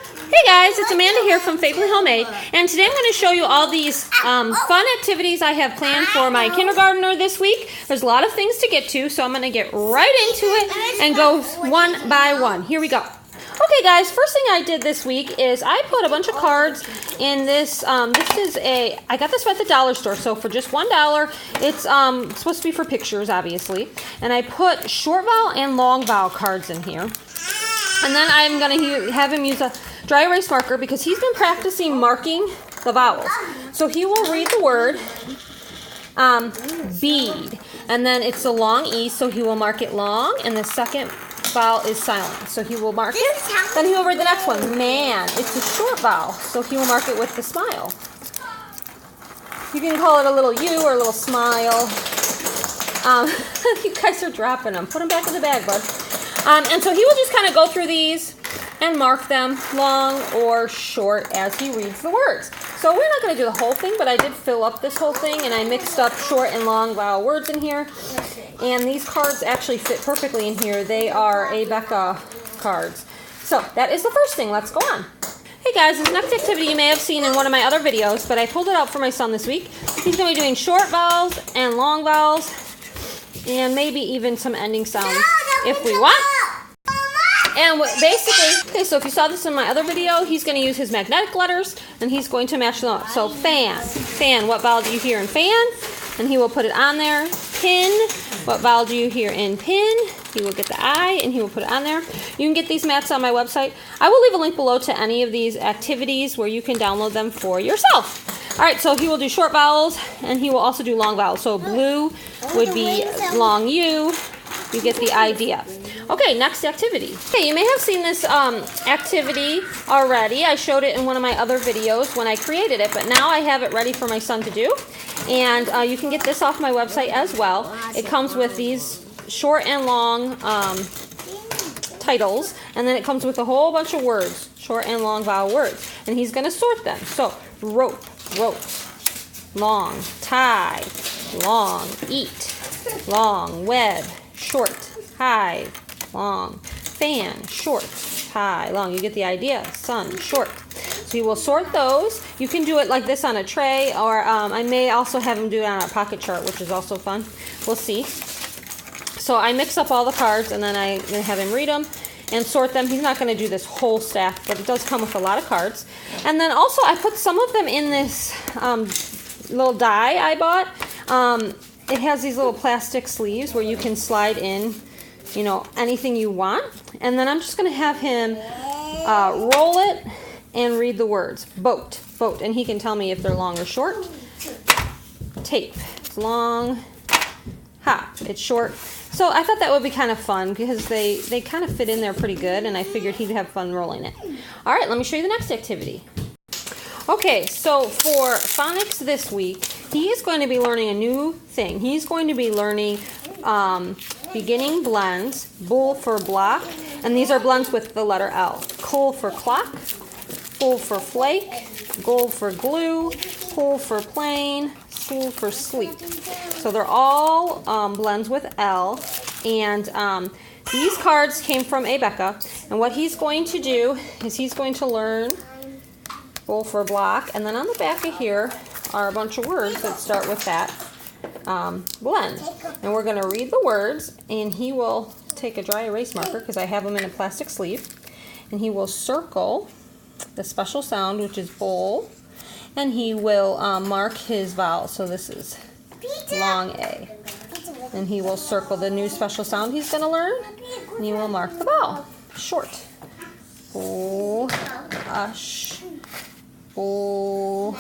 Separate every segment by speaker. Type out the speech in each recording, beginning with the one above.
Speaker 1: Hey guys, it's Amanda here from Faithfully Homemade, and today I'm going to show you all these fun activities I have planned for my kindergartner this week. There's a lot of things to get to, so I'm going to get right into it and go one by one. Here we go. Okay guys, first thing I did this week is I put a bunch of cards in this. I got this at the dollar store, so for just $1, it's supposed to be for pictures, obviously. And I put short vowel and long vowel cards in here. And then I'm going to have him use a dry erase marker because he's been practicing marking the vowels. So he will read the word bead, and then it's a long E, so he will mark it long, and the second vowel is silent, so he will mark it. Then he will read the next one, man. It's a short vowel, so he will mark it with the smile. You can call it a little U or a little smile. You guys are dropping them. Put them back in the bag, bud. And so he will just kind of go through these and mark them long or short as he reads the words. So we're not going to do the whole thing, but I did fill up this whole thing, and I mixed up short and long vowel words in here. And these cards actually fit perfectly in here. They are Becca cards. So that is the first thing. Let's go on. Hey guys, this next activity you may have seen in one of my other videos, but I pulled it out for my son this week. He's going to be doing short vowels and long vowels, and maybe even some ending sounds if we want. And basically, okay, so if you saw this in my other video, he's going to use his magnetic letters, and he's going to match them up. So fan, what vowel do you hear in fan? And he will put it on there. Pin, what vowel do you hear in pin? He will get the I, and he will put it on there. You can get these mats on my website. I will leave a link below to any of these activities where you can download them for yourself. All right, so he will do short vowels, and he will also do long vowels. So blue would be long U. You get the idea. Okay, next activity. Okay, you may have seen this activity already. I showed it in one of my other videos when I created it, but now I have it ready for my son to do. And you can get this off my website as well. It comes with these short and long titles, and then it comes with a whole bunch of words, short and long vowel words. And he's going to sort them. So, rope, long, tie, long, eat, long, web, short, high, long, fan, short, high, long. You get the idea. Sun, short. So you will sort those. You can do it like this on a tray, or I may also have him do it on a pocket chart, which is also fun. We'll see. So I mix up all the cards, and then I'm going to have him read them and sort them. He's not going to do this whole stack, but it does come with a lot of cards. And then also I put some of them in this little die I bought. It has these little plastic sleeves where you can slide in, you know, anything you want. And then I'm just going to have him roll it and read the words. Boat, and he can tell me if they're long or short. Tape, it's long. Hop, it's short. So I thought that would be kind of fun because they kind of fit in there pretty good, and I figured he'd have fun rolling it. All right, let me show you the next activity. Okay, so for phonics this week, he is going to be learning a new thing. He's going to be learning beginning blends, bull for block, and these are blends with the letter L. Coal for clock, full for flake, gold for glue, pull for plane, school for sleep. So they're all blends with L, and these cards came from Becca, and what he's going to do is he's going to learn bull for block, and then on the back of here are a bunch of words that start with that blend. And we're going to read the words, and he will take a dry erase marker because I have them in a plastic sleeve, and he will circle the special sound, which is bowl, and he will mark his vowel. So this is long A. And he will circle the new special sound he's going to learn, and he will mark the vowel. Short. O, ush, O,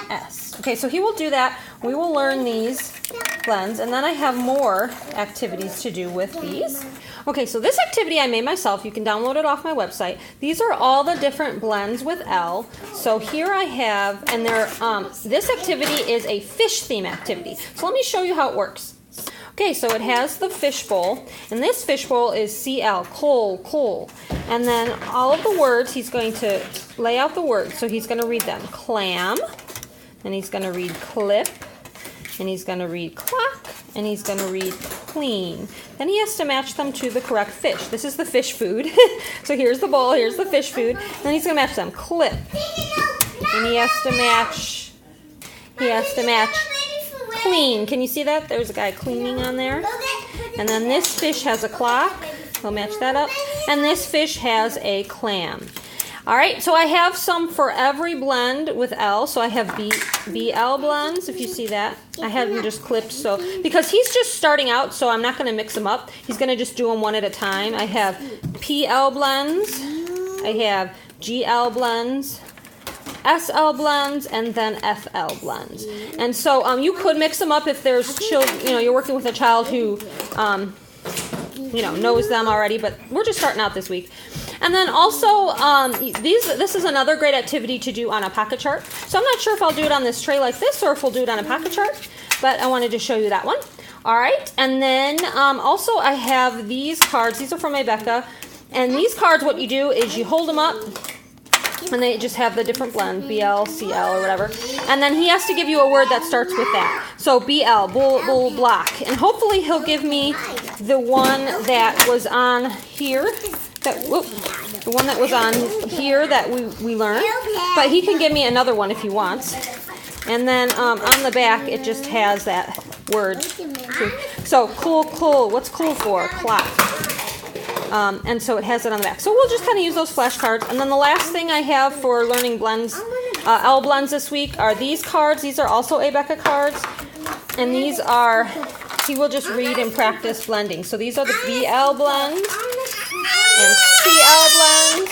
Speaker 1: S. Okay, so he will do that. We will learn these blends, and then I have more activities to do with these. Okay, so this activity I made myself. You can download it off my website. These are all the different blends with L. So here I have, and this activity is a fish theme activity. So let me show you how it works. Okay, so it has the fishbowl, and this fishbowl is CL, coal. And then all of the words, he's going to lay out the words. So he's going to read them. Clam, and he's going to read clip, and he's going to read clock, and he's going to read clean. Then he has to match them to the correct fish. This is the fish food. So here's the bowl, here's the fish food. Then he's going to match them. Clip. And he has to match clean. Can you see that? There's a guy cleaning on there. And then this fish has a clock. He'll match that up. And this fish has a clam. All right, so I have some for every blend with L. So I have BL blends, if you see that. I have them just clipped, so because he's just starting out, so I'm not going to mix them up. He's going to just do them one at a time. I have PL blends. I have GL blends. SL blends, and then FL blends. And so you could mix them up if there's children, you're working with a child who, knows them already, but we're just starting out this week. And then also, this is another great activity to do on a pocket chart. So I'm not sure if I'll do it on this tray like this or if we'll do it on a pocket chart, but I wanted to show you that one. All right, and then also I have these cards. These are from Rebecca. And these cards, what you do is you hold them up, and they just have the different blend, BL, CL, or whatever. And then he has to give you a word that starts with that. So BL, bull, block. And hopefully he'll give me the one that was on here. The one that was on here that we learned. But he can give me another one if he wants. And then on the back, it just has that word. So cool. What's cool for? Clock. And so it has it on the back. So we'll just kind of use those flashcards. And then the last thing I have for learning blends, L blends this week, are these cards. These are also Rebecca cards. And these are, he will just read and practice blending. So these are the BL blends and CL blends.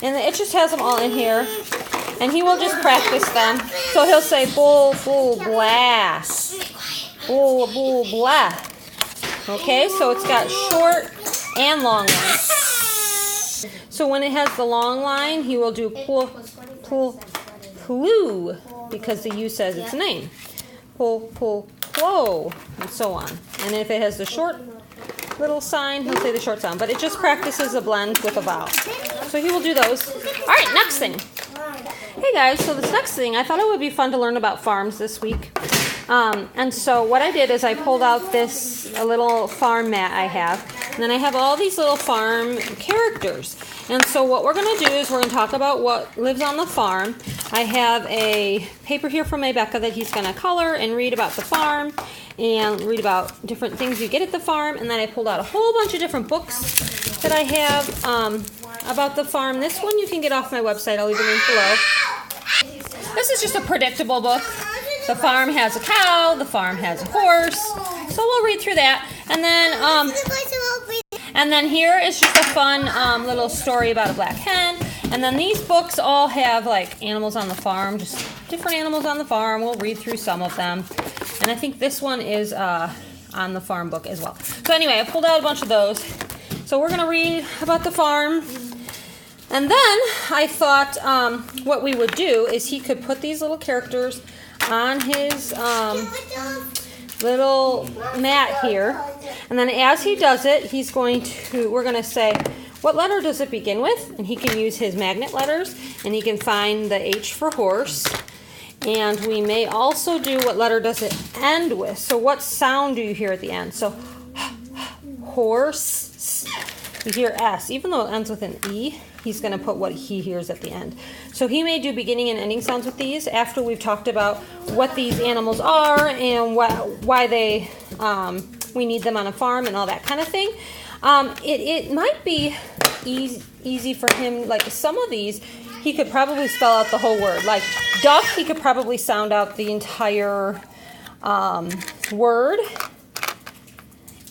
Speaker 1: And it just has them all in here. And he will just practice them. So he'll say bull, blah. Bull, blah. Okay, so it's got short and long line. So when it has the long line, he will do clue, because the U says its name. Clo, and so on. And if it has the short little sign, he'll say the short sound. But it just practices a blend with a vowel. So he will do those. All right, next thing. Hey guys, so this next thing, I thought it would be fun to learn about farms this week. And so what I did is I pulled out a little farm mat I have, and then I have all these little farm characters. And so what we're going to do is we're going to talk about what lives on the farm. I have a paper here from Rebecca that he's going to color and read about the farm and read about different things you get at the farm. And then I pulled out a whole bunch of different books that I have about the farm. This one you can get off my website. I'll leave a link below. This is just a predictable book. The farm has a cow, the farm has a horse, so we'll read through that. And then here is just a fun little story about a black hen. And then these books all have like animals on the farm, just different animals on the farm. We'll read through some of them. And I think this one is on the farm book as well. So anyway, I pulled out a bunch of those. So we're going to read about the farm. And then I thought what we would do is he could put these little characters on his little mat here, and then as he does it, we're going to say, what letter does it begin with? And he can use his magnet letters, and he can find the H for horse. And we may also do, what letter does it end with? So what sound do you hear at the end? So horse, you hear S. Even though it ends with an E, he's going to put what he hears at the end. So he may do beginning and ending sounds with these after we've talked about what these animals are and why we need them on a farm and all that kind of thing. It might be easy for him, like some of these, he could probably spell out the whole word. Like duck, he could probably sound out the entire word.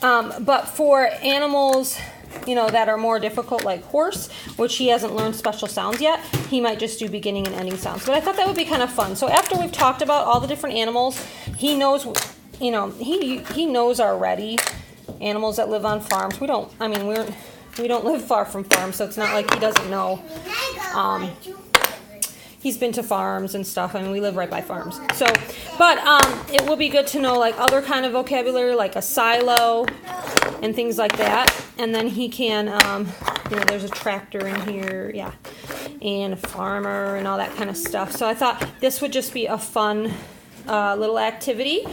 Speaker 1: But for animals, that are more difficult, like horse, which he hasn't learned special sounds yet, he might just do beginning and ending sounds. But I thought that would be kind of fun. So after we've talked about all the different animals, he knows, he knows already animals that live on farms. We don't live far from farms, so it's not like he doesn't know. He's been to farms and stuff. We live right by farms. So, but it will be good to know like other kind of vocabulary, like a silo and things like that. And then he can, there's a tractor in here, yeah, and a farmer and all that kind of stuff. So I thought this would just be a fun little activity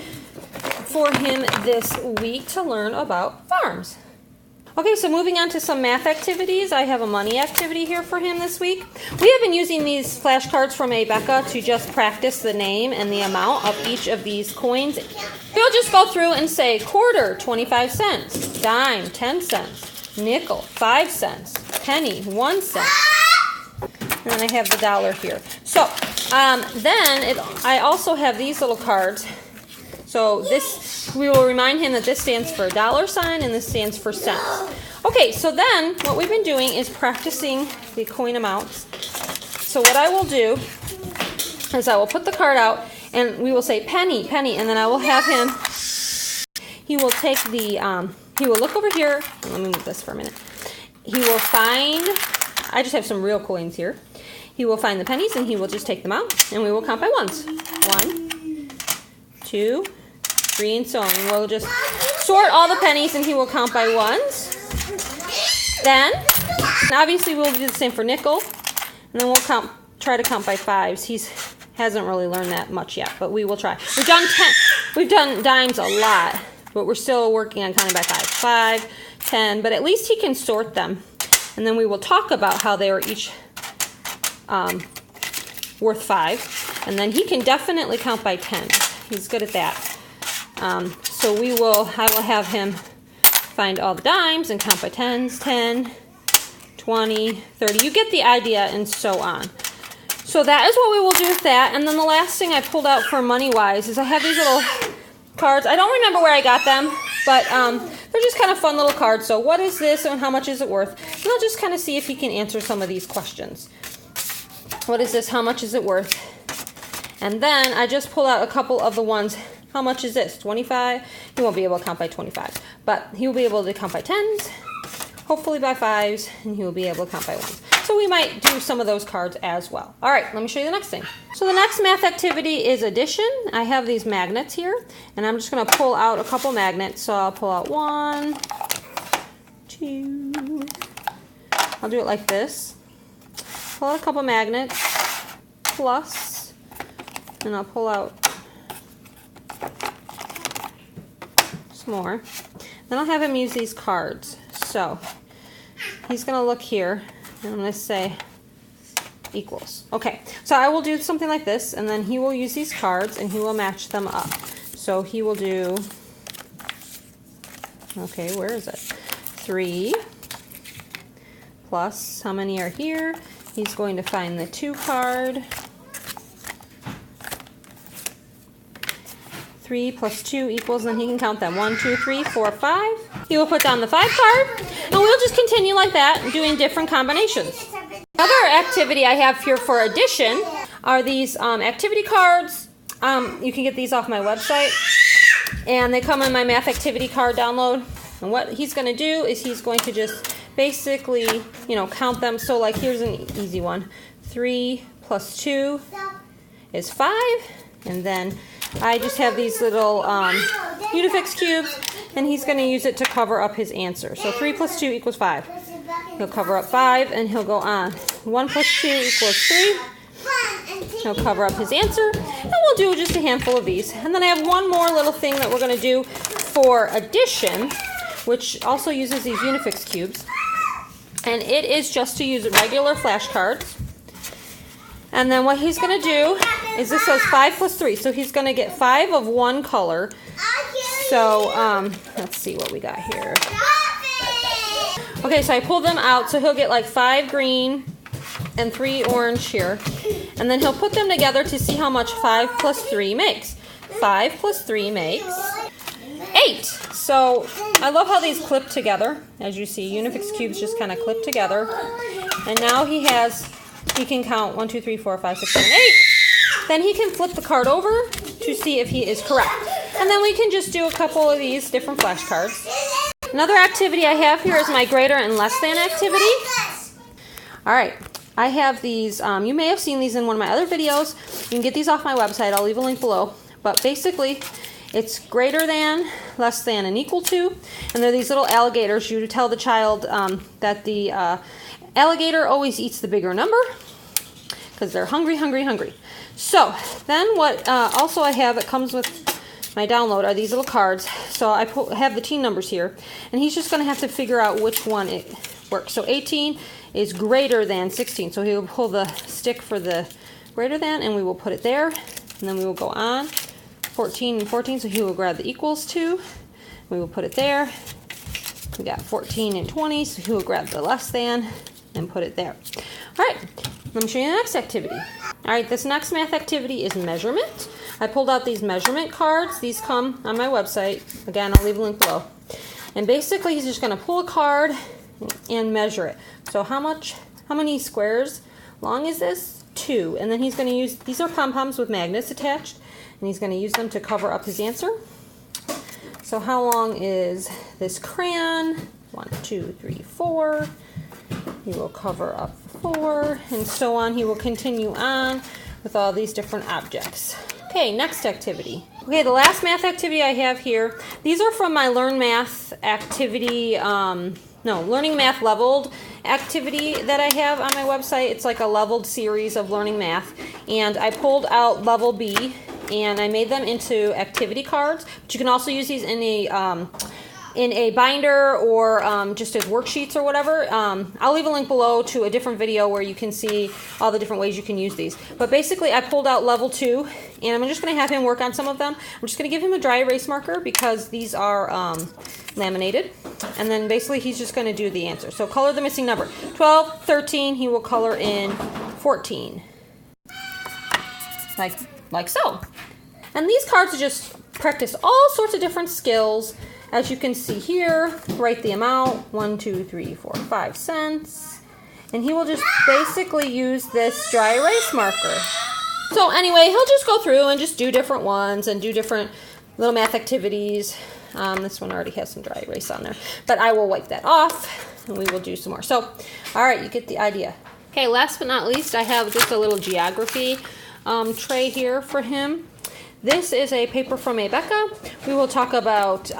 Speaker 1: for him this week to learn about farms. Okay, so moving on to some math activities. I have a money activity here for him this week. We have been using these flashcards from Becca to just practice the name and the amount of each of these coins. He'll just go through and say quarter, 25 cents, dime, 10 cents, nickel, 5 cents, penny, 1 cent. And then I have the dollar here. So I also have these little cards. So this, we will remind him that this stands for dollar sign and this stands for cents. Okay, so then what we've been doing is practicing the coin amounts. So what I will do is I will put the card out and we will say penny, penny, and then I will have him, he will take the, he will look over here, let me move this for a minute. He will find, I just have some real coins here. He will find the pennies and he will just take them out and we will count by ones. 1, 2, 3, and so on. We'll just sort all the pennies and he will count by ones. Then, obviously we'll do the same for nickel. And then we'll try to count by fives. He hasn't really learned that much yet, but we will try. We've done dimes a lot, but we're still working on counting by 5, 10, but at least he can sort them. And then we will talk about how they are each worth 5. And then he can definitely count by 10. He's good at that. So I will have him find all the dimes and count by 10s, 10, 20, 30. You get the idea, and so on. So that is what we will do with that. And then the last thing I pulled out for money-wise is I have these little cards. I don't remember where I got them, but they're just kind of fun little cards. So what is this and how much is it worth? And I'll just kind of see if he can answer some of these questions. What is this? How much is it worth? And then I just pulled out a couple of the ones. How much is this? 25? He won't be able to count by 25, but he will be able to count by 10s, hopefully by 5s, and he will be able to count by 1s. So we might do some of those cards as well. All right, let me show you the next thing. So the next math activity is addition. I have these magnets here, and I'm just going to pull out a couple magnets. So I'll pull out 1, 2. I'll do it like this. Pull out a couple magnets, plus, and I'll pull out some more. Then I'll have him use these cards. So he's going to look here, and I'm going to say equals. Okay, so I will do something like this, and then he will use these cards, and he will match them up. So he will do, okay, where is it? 3 plus, how many are here? He's going to find the 2 card. 3 plus 2 equals, and he can count them. 1, 2, 3, 4, 5. He will put down the 5 card, and we'll just continue like that, doing different combinations. Another activity I have here for addition are these activity cards. You can get these off my website, and they come in my math activity card download. And what he's going to do is he's going to just basically, count them. So like here's an easy one. 3 plus 2 is 5, and then I just have these little Unifix cubes, and he's going to use it to cover up his answer. So 3 plus 2 equals 5. He'll cover up 5, and he'll go on. 1 plus 2 equals 3. He'll cover up his answer, and we'll do just a handful of these. And then I have one more little thing that we're going to do for addition, which also uses these Unifix cubes. And it is just to use regular flashcards. And then what he's going to do is this says 5 plus 3. So he's going to get 5 of one color. So let's see what we got here. Okay, so I pulled them out. So he'll get like 5 green and 3 orange here. And then he'll put them together to see how much 5 plus 3 makes. 5 plus 3 makes 8. So I love how these clip together. As you see, Unifix cubes just kind of clip together. And now he can count 1, 2, 3, 4, 5, 6, 7, 8. Then he can flip the card over to see if he is correct. And then we can just do a couple of these different flashcards. Another activity I have here is my greater and less than activity. All right, I have these. You may have seen these in one of my other videos. You can get these off my website. I'll leave a link below. But basically, it's greater than, less than, and equal to. And they're these little alligators. You tell the child that the alligator always eats the bigger number because they're hungry, hungry, hungry. So then what also I have, it comes with my download are these little cards. So I have the teen numbers here, and he's just going to have to figure out which one it works. So 18 is greater than 16. So he will pull the stick for the greater than, and we will put it there. And then we will go on. 14 and 14, so he will grab the equals to. We will put it there. We got 14 and 20, so he will grab the less than and put it there. All right, let me show you the next activity. All right, this next math activity is measurement. I pulled out these measurement cards. These come on my website. Again, I'll leave a link below. And basically, he's just going to pull a card and measure it. So how many squares long is this? 2. And then he's going to use, these are pom-poms with magnets attached, and he's going to use them to cover up his answer. So how long is this crayon? 1, 2, 3, 4. He will cover up 4, and so on. He will continue on with all these different objects. Okay, next activity. Okay, the last math activity I have here, these are from my Learn Math activity, Learning Math Leveled activity that I have on my website. It's like a leveled series of learning math, and I pulled out level B, and I made them into activity cards. But you can also use these in a binder or just as worksheets or whatever. I'll leave a link below to a different video where you can see all the different ways you can use these. But basically, I pulled out level 2, and I'm just going to have him work on some of them. I'm just going to give him a dry erase marker because these are laminated. And then basically, he's just going to do the answer. So color the missing number. 12, 13, he will color in 14. Like so. And these cards just practice all sorts of different skills. As you can see here, write the amount, 1, 2, 3, 4, 5 cents. And he will just basically use this dry erase marker. So anyway, he'll just go through and just do different ones and do different little math activities. This one already has some dry erase on there, but I will wipe that off and we will do some more. So, all right, you get the idea. Okay, last but not least, I have just a little geography tray here for him. This is a paper from Becca. We will talk about